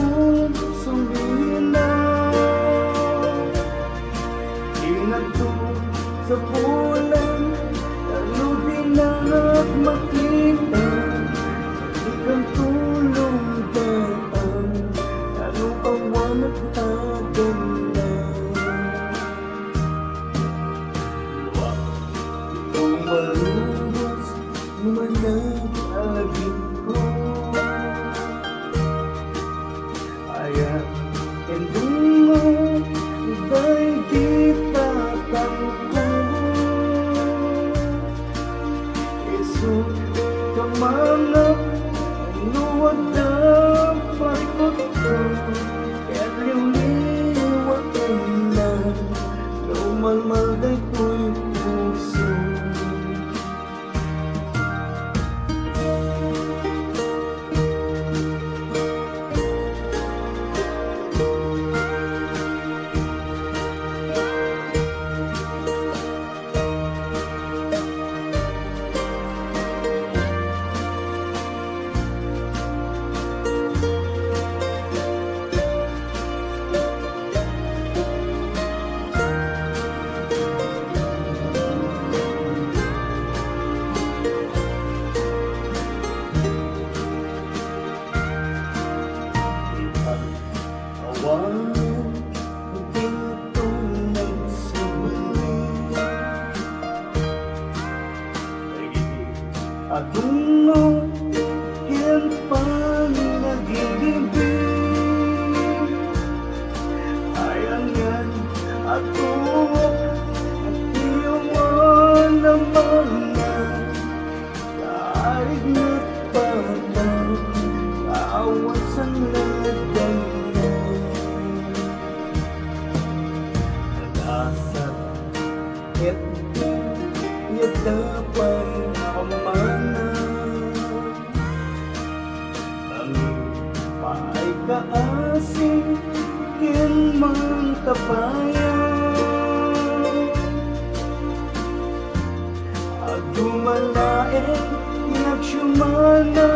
kong sumilao, inagto sa bulan, lalo din at makita ikang tulong daan, lalo awan at aganda. Lumalubos manag-alagin ko, aya't endong mo dahil di tatangko. Isot ka mga luwag na parikot ko, kaya't liwliwag ka na lumalmalday ko'y puso. Awan dintong nagsubli, atungo yan pang nag-ibig. Ayan yan ato at iyawan naman na kaarig na't patang kaawan sa naday. At di dapat pamana ang paay kaasing kin man tapayan, at dumalain pinagsyumana